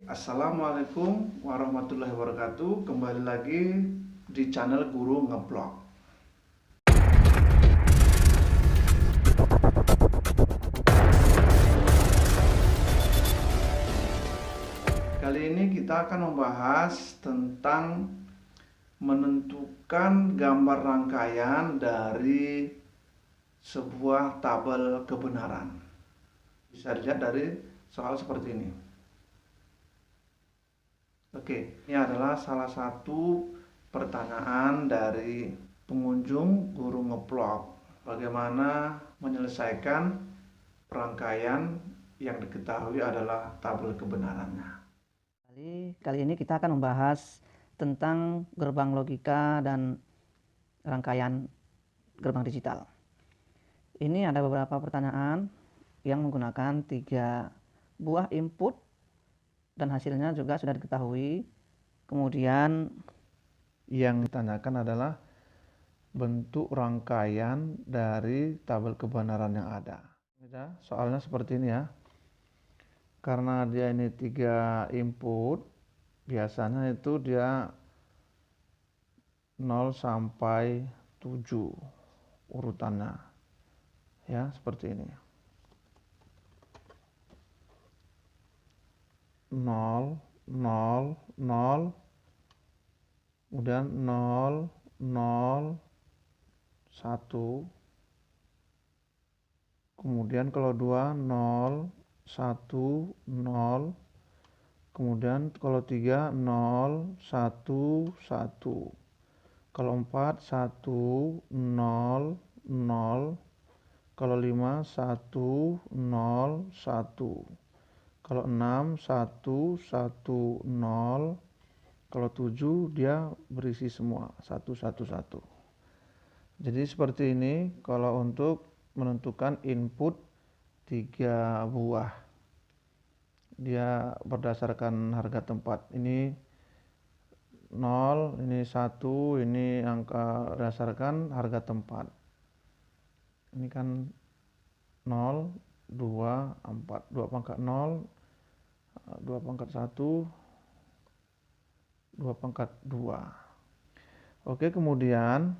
Assalamualaikum warahmatullahi wabarakatuh. Kembali lagi di channel Guru Ngeblog. Kali ini kita akan membahas tentang menentukan gambar rangkaian dari sebuah tabel kebenaran. Bisa dilihat dari soal seperti ini. Oke, ini adalah salah satu pertanyaan dari pengunjung Guru Ngeblog. Bagaimana menyelesaikan rangkaian yang diketahui adalah tabel kebenarannya. Kali ini kita akan membahas tentang gerbang logika dan rangkaian gerbang digital. Ini ada beberapa pertanyaan yang menggunakan 3 buah input dan hasilnya juga sudah diketahui. Kemudian yang ditanyakan adalah bentuk rangkaian dari tabel kebenaran yang ada. Soalnya seperti ini ya. Karena dia ini 3 input, biasanya itu dia 0 sampai 7 urutannya. Ya, seperti ini. 0, 0, 0, kemudian 0, 0, 1, kemudian kalau 2, 0, 1, 0, kemudian kalau 3, 0, 1, 1, kalau 4, 1, 0, 0, kalau 5, 1, 0, 1, kalau 6, 1, 1, 0, kalau 7 dia berisi semua 1, 1, 1. Jadi seperti ini kalau untuk menentukan input 3 buah. Dia berdasarkan harga tempat. Ini 0, ini 1, ini angka berdasarkan harga tempat. Ini kan 0, 2, 4, 2 pangkat 0, 2 pangkat 1, 2 pangkat 2. Oke, kemudian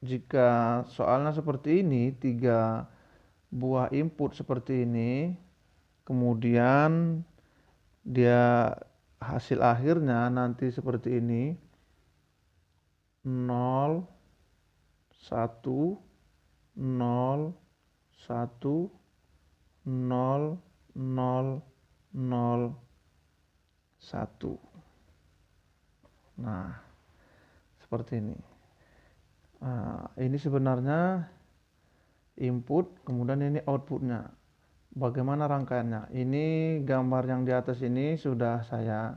jika soalnya seperti ini, 3 buah input seperti ini, kemudian dia hasil akhirnya nanti seperti ini, 0, 1, 0, 1, 0, 0, 0, 1. Nah, seperti ini. Nah, ini sebenarnya input, kemudian ini outputnya. Bagaimana rangkaiannya? Ini gambar yang di atas ini sudah saya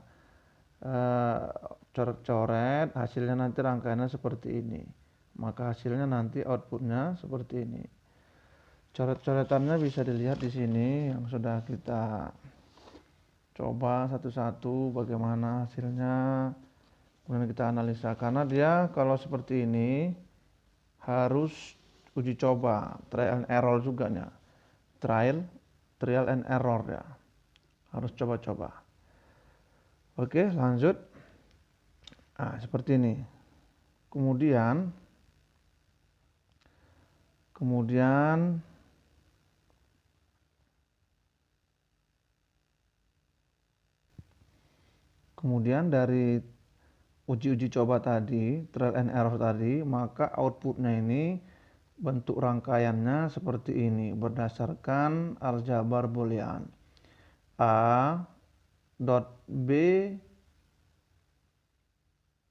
coret-coret, hasilnya nanti rangkaiannya seperti ini. Maka hasilnya nanti outputnya seperti ini. Coret-coretannya bisa dilihat di sini yang sudah kita coba satu-satu bagaimana hasilnya. Kemudian kita analisa, karena dia kalau seperti ini harus uji coba, trial and error juga ya. Trial and error ya. Harus coba-coba. Oke, lanjut. Nah, seperti ini. Kemudian dari uji-uji coba tadi, trial and error tadi, maka outputnya ini bentuk rangkaiannya seperti ini berdasarkan aljabar boolean. A dot B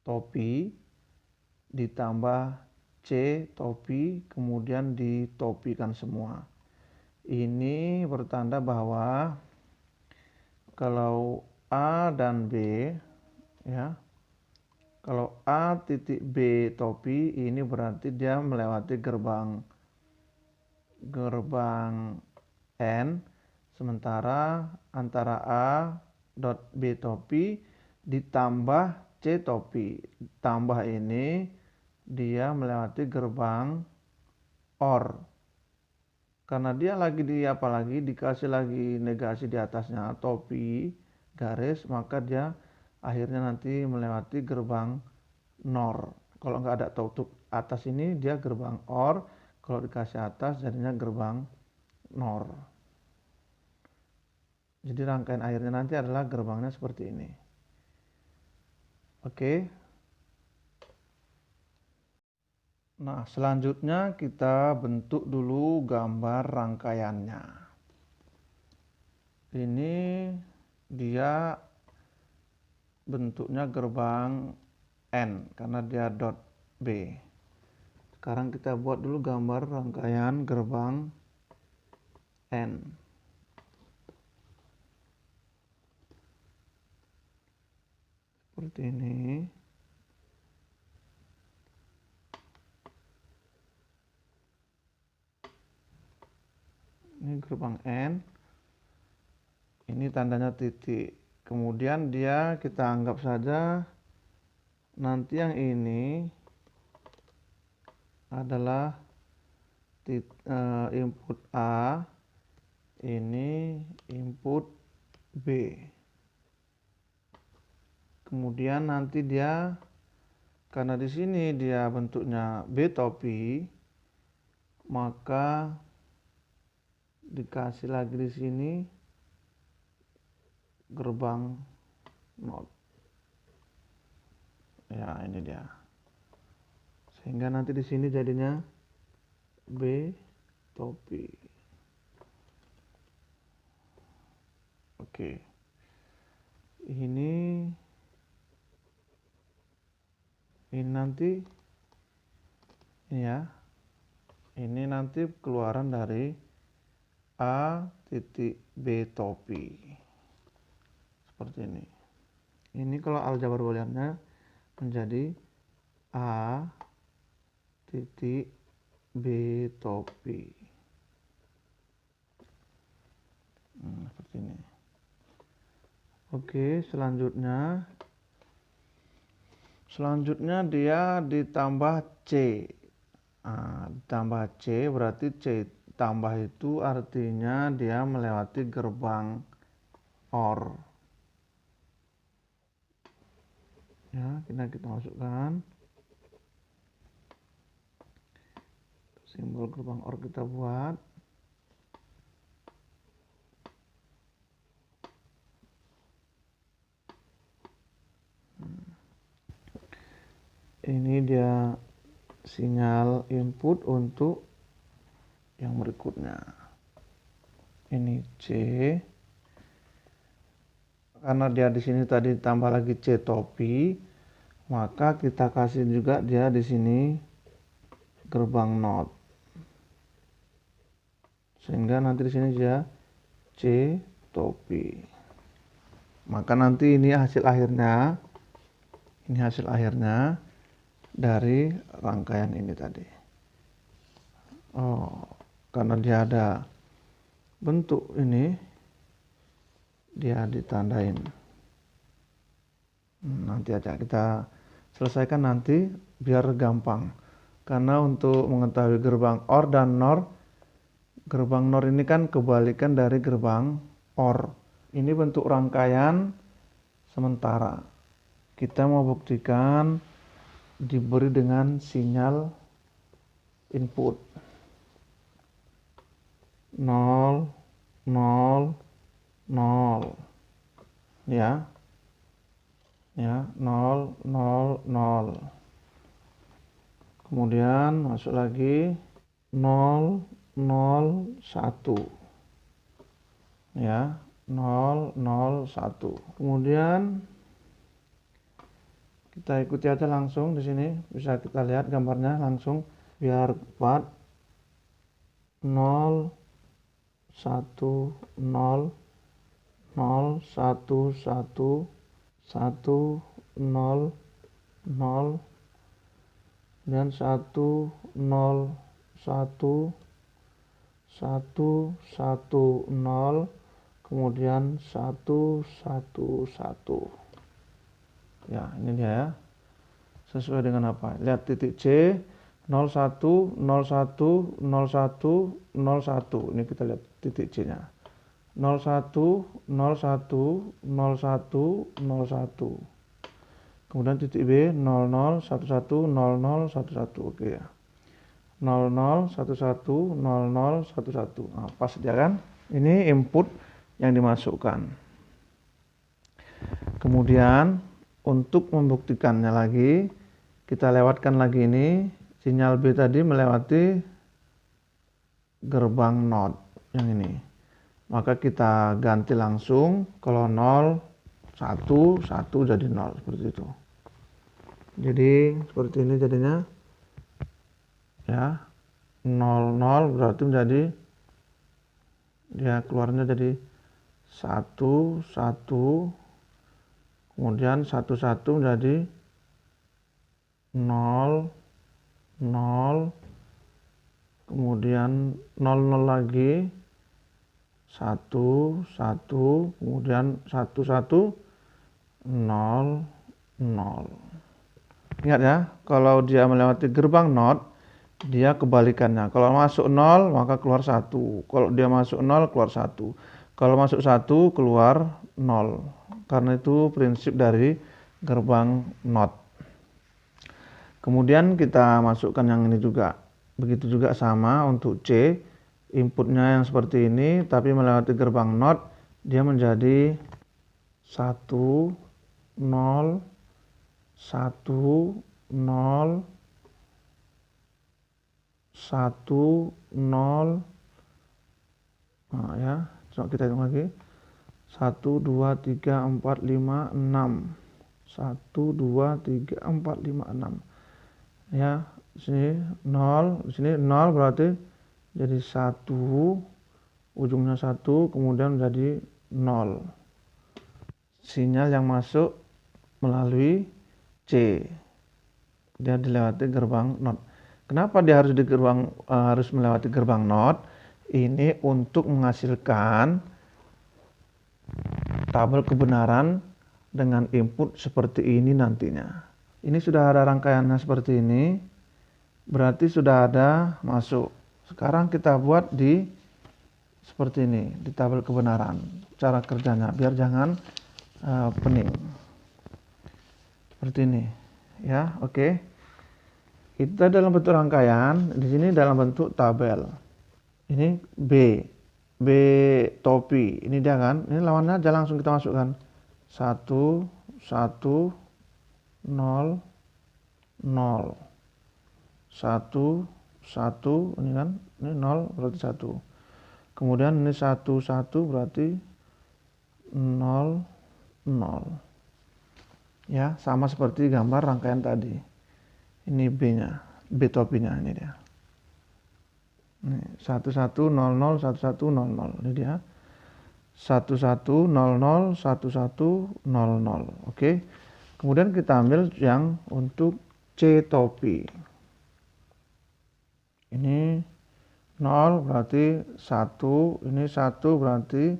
topi ditambah C topi kemudian ditopikan semua. Ini bertanda bahwa kalau A dan B ya, kalau A titik B topi ini berarti dia melewati gerbang N, sementara antara A dot B topi ditambah C topi, tambah ini dia melewati gerbang OR. Karena dia lagi dikasih lagi negasi di atasnya topi, garis, maka dia akhirnya nanti melewati gerbang NOR. Kalau nggak ada tutup atas ini dia gerbang OR, kalau dikasih atas jadinya gerbang NOR. Jadi rangkaian akhirnya nanti adalah gerbangnya seperti ini. Oke. Nah, selanjutnya kita bentuk dulu gambar rangkaiannya. Ini dia bentuknya gerbang N karena dia dot B. Sekarang kita buat dulu gambar rangkaian gerbang N. Seperti ini. Ini gerbang N. Ini tandanya titik. Kemudian dia kita anggap saja nanti yang ini adalah input A, ini input B. Kemudian nanti dia karena di sini dia bentuknya B topi, maka dikasih lagi di sini gerbang NOT. Ya, ini dia. Sehingga nanti di sini jadinya B topi. Oke. Ini nanti ini ya. Ini nanti keluaran dari A titik B topi. Seperti ini. Ini kalau aljabar booleannya menjadi A titik B topi. Seperti ini. Oke, selanjutnya dia ditambah C. Ditambah C berarti C tambah itu artinya dia melewati gerbang OR. Ya, kita masukkan simbol gerbang OR, kita buat. Ini dia sinyal input untuk yang berikutnya. Ini C. Karena dia di sini tadi tambah lagi C topi, maka kita kasih juga dia di sini gerbang NOT. Sehingga nanti di sini dia C topi. Maka nanti ini hasil akhirnya. Ini hasil akhirnya dari rangkaian ini tadi. Karena dia ada bentuk ini, dia ditandain. Nanti aja kita selesaikan nanti biar gampang. Karena untuk mengetahui gerbang OR dan NOR, gerbang NOR ini kan kebalikan dari gerbang OR. Ini bentuk rangkaian sementara. Kita mau buktikan diberi dengan sinyal input 0 0 0 ya 0 0 0, kemudian masuk lagi 0 0 1 ya 0 0 1, kemudian kita ikuti aja langsung di sini, bisa kita lihat gambarnya langsung biar cepat. 0 1 0 0 1 1 1 0 0 dan 1 0 1 1 1 0, kemudian 1 1 1. Ya, ini dia ya. Sesuai dengan apa? Lihat titik C 01 01 01 01. Ini kita lihat titik C-nya. 01, 01, 01, 01. Kemudian titik B 00, 11, 00, 11. Oke ya. 00, 11, 00, 11. Nah, pas dia kan? Ini input yang dimasukkan. Kemudian untuk membuktikannya lagi, kita lewatkan lagi ini. Sinyal B tadi melewati gerbang NOT yang ini. Maka kita ganti langsung, kalau 0, 1, 1 jadi 0, seperti itu. Jadi seperti ini jadinya ya, 0, 0 berarti menjadi dia keluarnya jadi 1, 1, kemudian 1, 1 menjadi 0, 0, kemudian 0, 0 lagi 1, 1, kemudian 1, 1, 0, 0. Ingat ya, kalau dia melewati gerbang NOT, dia kebalikannya. Kalau masuk 0, maka keluar 1. Kalau dia masuk 0, keluar 1. Kalau masuk 1, keluar 0. Karena itu prinsip dari gerbang NOT. Kemudian kita masukkan yang ini juga. Begitu juga sama untuk C. Inputnya yang seperti ini, tapi melewati gerbang NOT, dia menjadi 1, 0, 1, 0, 1, 0. Nah ya, coba kita hitung lagi. 1, 2, 3, 4, 5, 6. 1, 2, 3, 4, 5, 6. Ya, di sini 0, di sini 0 berarti jadi 1, ujungnya 1, kemudian menjadi 0. Sinyal yang masuk melalui C, dia dilewati gerbang NOT. Kenapa dia harus melewati gerbang NOT? Ini untuk menghasilkan tabel kebenaran dengan input seperti ini nantinya. Ini sudah ada rangkaiannya seperti ini, berarti sudah ada masuk. Sekarang kita buat di seperti ini, di tabel kebenaran. Cara kerjanya biar jangan pening. Seperti ini. Ya, oke. Kita dalam bentuk rangkaian, di sini dalam bentuk tabel. Ini B topi. Ini dia kan. Ini lawannya aja langsung kita masukkan. 1, 1, 0, 0. 1, 1, ini kan. Ini 0 berarti 1. Kemudian ini 1, 1 berarti 0, 0. Ya, sama seperti gambar rangkaian tadi. Ini B-nya, B topinya ini dia. Ini 1100, 1100. Ini dia. 1100, 1100. Oke. Kemudian kita ambil yang untuk C topi. Ini 0 berarti 1, ini 1 berarti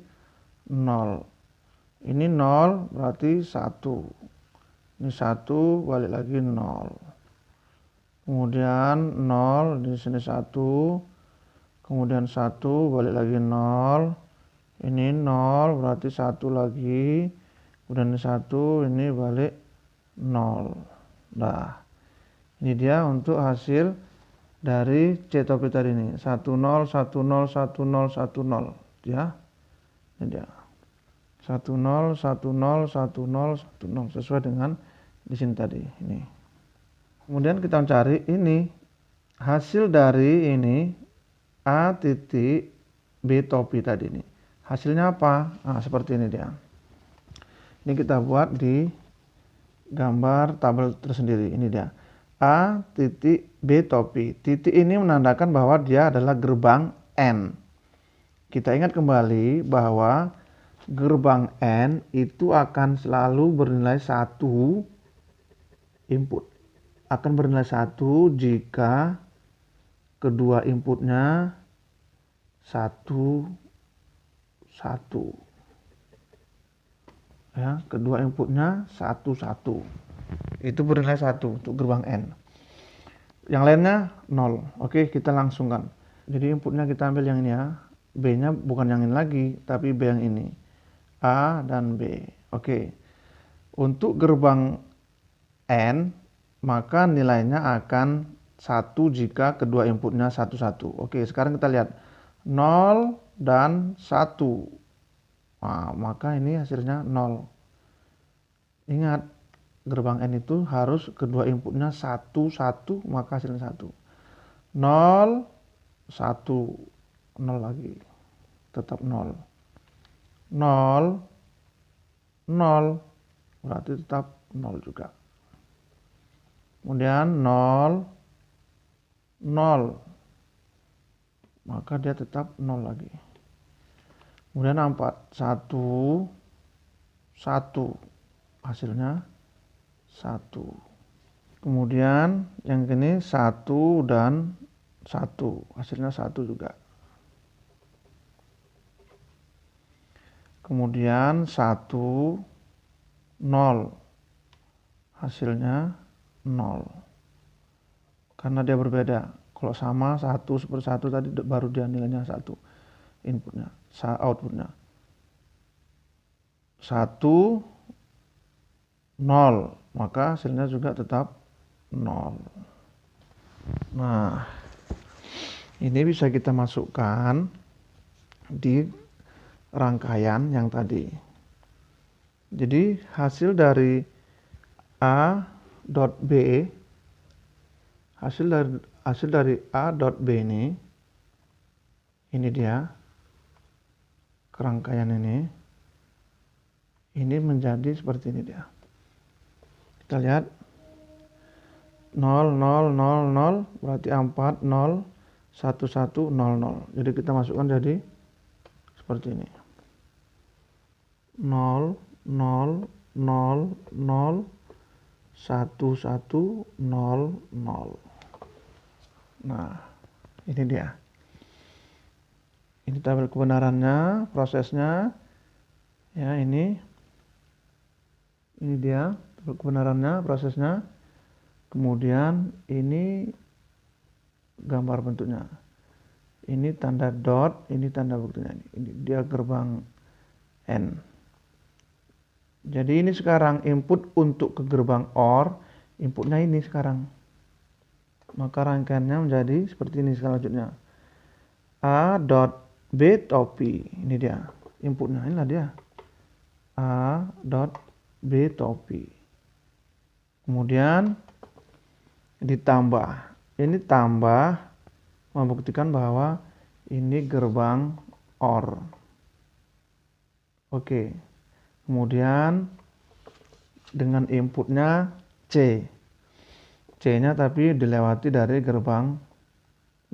0. Ini 0 berarti 1. Ini 1 balik lagi 0. Kemudian 0 di sini 1. Kemudian 1 balik lagi 0. Ini 0 berarti 1 lagi. Kemudian ini 1, ini balik 0. Nah, ini dia untuk hasil dari C topi tadi ini. 10, 10, 10, 10. Ya. Ini dia. 10, 10, 10, 10. Sesuai dengan di sini tadi. Ini. Kemudian kita mencari ini. Hasil dari ini A titik B topi tadi ini. Hasilnya apa? Nah, seperti ini dia. Ini kita buat di gambar tabel tersendiri. Ini dia. A titik B topi. Titik ini menandakan bahwa dia adalah gerbang N. Kita ingat kembali bahwa gerbang N itu akan selalu bernilai 1 input. Akan bernilai 1 jika kedua inputnya 1, 1. Ya, kedua inputnya 1, 1. Itu bernilai 1 untuk gerbang N. Yang lainnya 0. Oke, kita langsungkan. Jadi inputnya kita ambil yang ini ya. B-nya bukan yang ini lagi, tapi B yang ini. A dan B. Oke. Untuk gerbang N, maka nilainya akan 1 jika kedua inputnya 1, 1. Oke, sekarang kita lihat 0 dan 1. Nah, maka ini hasilnya 0. Ingat, gerbang N itu harus kedua inputnya 1, 1, maka hasilnya 1. 0, 1, 0 lagi. Tetap 0. 0, 0, berarti tetap 0 juga. Kemudian 0, 0, maka dia tetap 0 lagi. Kemudian 4, 1, 1, hasilnya 1. Kemudian yang ini 1 dan 1, hasilnya 1 juga. Kemudian 1, 0, hasilnya 0. Karena dia berbeda. Kalau sama 1 seperti 1 tadi baru dia nilainya 1 inputnya, outputnya. 1, 0, maka hasilnya juga tetap 0. Nah, ini bisa kita masukkan di rangkaian yang tadi. Jadi hasil dari A dot B, hasil dari A dot B ini dia kerangkaian ini menjadi seperti ini dia. Kita lihat 0, 0, 0, 0, berarti 4, 0, 1, 1, 0, 0. Jadi kita masukkan jadi seperti ini. 0, 0, 0, 0, 1, 1, 0, 0. Nah, ini dia. Ini tabel kebenarannya, prosesnya. Ya, ini dia tabel kebenarannya, prosesnya. Kemudian ini gambar bentuknya. Ini tanda dot, ini tanda buktinya. Ini dia gerbang N. Jadi ini sekarang input untuk ke gerbang OR, inputnya ini sekarang. Maka rangkaiannya menjadi seperti ini selanjutnya. A dot B topi, ini dia inputnya, inilah dia. A dot B topi. Kemudian ditambah, ini tambah membuktikan bahwa ini gerbang OR. Oke. Kemudian dengan inputnya C. C-nya tapi dilewati dari gerbang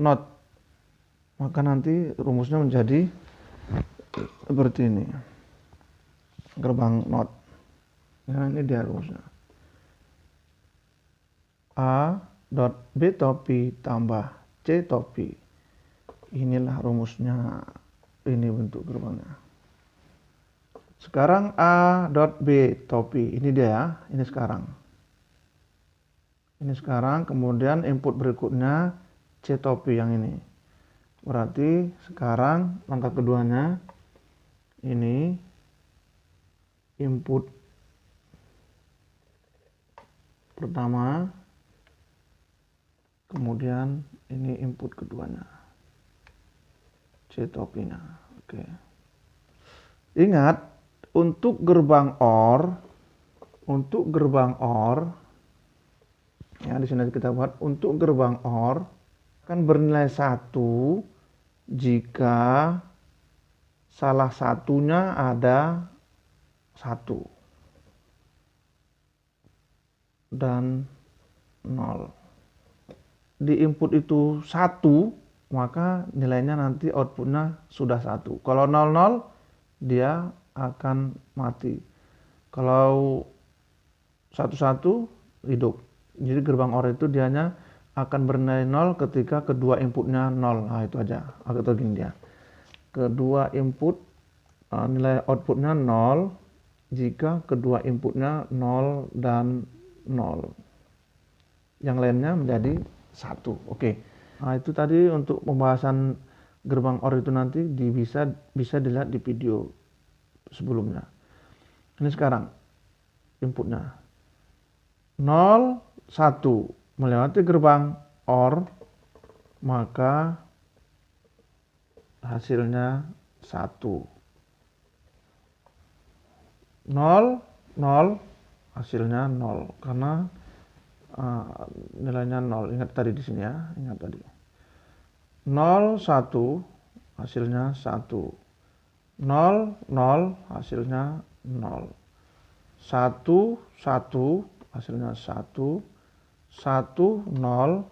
NOT. Maka nanti rumusnya menjadi seperti ini. Gerbang NOT. Nah, ini dia rumusnya. A dot B topi tambah C topi. Inilah rumusnya. Ini bentuk gerbangnya. Sekarang A dot B topi. Ini dia ya. Ini sekarang. Ini sekarang. Kemudian input berikutnya C topi yang ini. Berarti sekarang langkah keduanya ini input pertama. Kemudian ini input keduanya. C topinya. Oke. Ingat, untuk gerbang OR, ya di sini kita buat untuk gerbang OR kan bernilai 1 jika salah satunya ada 1 dan 0. Di input itu 1, maka nilainya nanti outputnya sudah 1. Kalau 00, dia akan mati. Kalau 11 hidup. Jadi gerbang OR itu dianya akan bernilai 0 ketika kedua inputnya 0. Nah, itu aja. Atau gini dia. Kedua input nilai outputnya 0 jika kedua inputnya 0 dan 0. Yang lainnya menjadi 1. Oke. Nah, itu tadi untuk pembahasan gerbang OR itu nanti bisa dilihat di video sebelumnya. Ini sekarang inputnya 0, 1 melewati gerbang OR, maka hasilnya 1. 0, 0 hasilnya 0 karena nilainya 0. Ingat tadi di sini ya, ingat tadi. 0, 1 hasilnya 1. 0, 0 hasilnya 0. 1, 1 hasilnya 1. 1, 0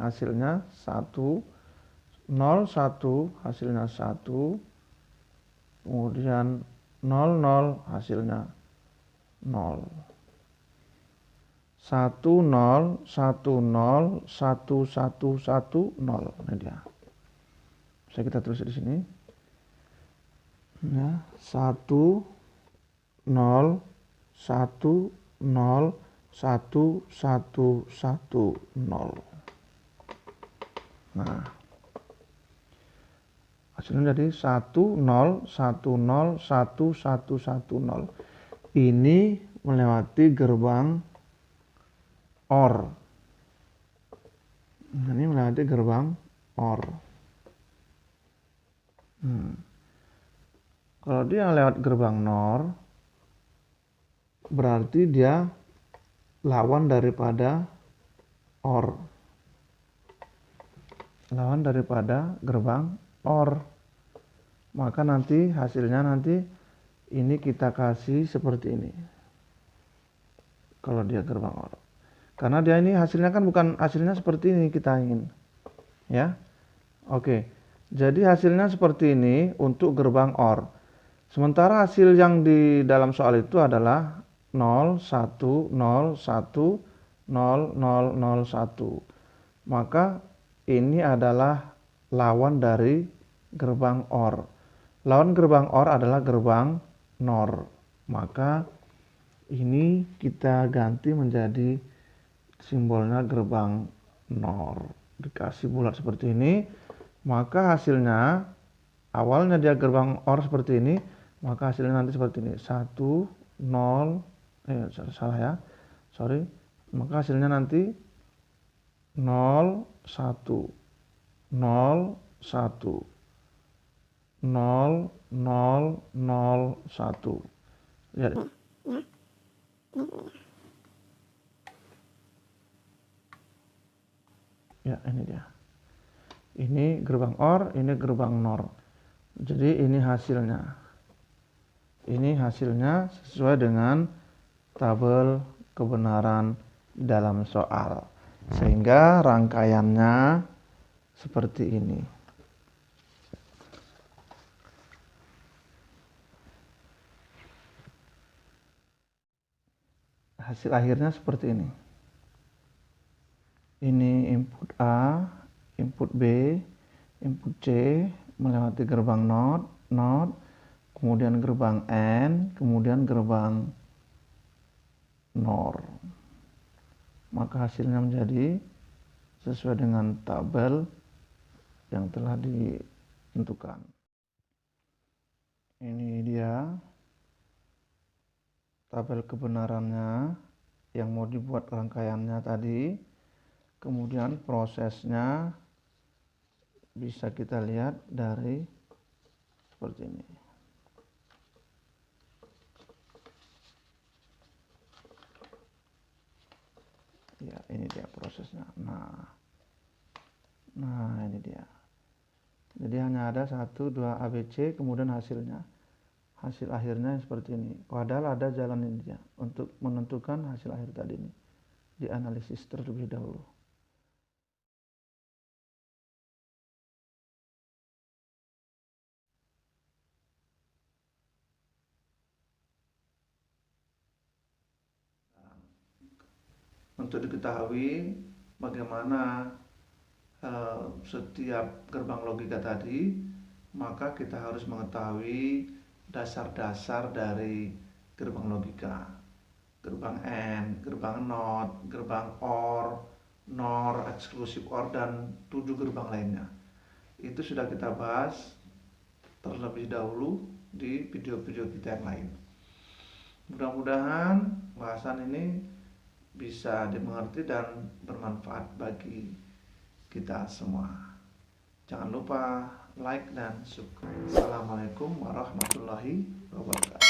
hasilnya 1. 0, 1 hasilnya 1. Kemudian 0, 0 hasilnya 0. 1, 0, 1, 0, 1, 1, 1, 0. Ini dia. Bisa kita tulis di sini. Ya, 1, 0, 1, 0, 1, 1, 1, 0. Nah, hasilnya jadi 1, 0, 1, 0, 1, 1, 1, 0. Ini melewati gerbang OR. Ini melewati gerbang OR. Kalau dia lewat gerbang NOR, berarti dia lawan daripada OR. Lawan daripada gerbang OR. Maka nanti hasilnya ini kita kasih seperti ini. Kalau dia gerbang OR. Karena dia ini hasilnya kan bukan hasilnya seperti ini kita ingin. Ya. Oke. Jadi hasilnya seperti ini untuk gerbang OR. Sementara hasil yang di dalam soal itu adalah 0, 1, 0, 1, 0, 0, 0, 1. Maka ini adalah lawan dari gerbang OR. Lawan gerbang OR adalah gerbang NOR. Maka ini kita ganti menjadi simbolnya gerbang NOR. Dikasih bulat seperti ini. Maka hasilnya, awalnya dia gerbang OR seperti ini. Maka hasilnya nanti seperti ini. 1, 0, salah ya. Sorry. Maka hasilnya nanti 0, 1, 0, 1, 0, 0, 0, 1. Lihat. Ya, ini dia. Ini gerbang OR, ini gerbang NOR. Jadi ini hasilnya. Ini hasilnya sesuai dengan tabel kebenaran dalam soal. Sehingga rangkaiannya seperti ini. Hasil akhirnya seperti ini. Ini input A, input B, input C melewati gerbang NOT, kemudian gerbang AND, kemudian gerbang NOR. Maka hasilnya menjadi sesuai dengan tabel yang telah ditentukan. Ini dia tabel kebenarannya yang mau dibuat rangkaiannya tadi. Kemudian prosesnya bisa kita lihat dari seperti ini. Ya, ini dia prosesnya. Nah ini dia. Jadi hanya ada 1, 2 ABC, kemudian hasilnya. Hasil akhirnya seperti ini. Padahal ada jalan ini dia untuk menentukan hasil akhir tadi ini. Dianalisis terlebih dahulu. Untuk diketahui bagaimana setiap gerbang logika tadi, maka kita harus mengetahui dasar-dasar dari gerbang logika. Gerbang AND, gerbang NOT, gerbang OR, NOR, exclusive OR, dan 7 gerbang lainnya. itu sudah kita bahas terlebih dahulu di video-video kita yang lain. Mudah-mudahan bahasan ini bisa dimengerti dan bermanfaat bagi kita semua. Jangan lupa like dan subscribe. Assalamualaikum warahmatullahi wabarakatuh.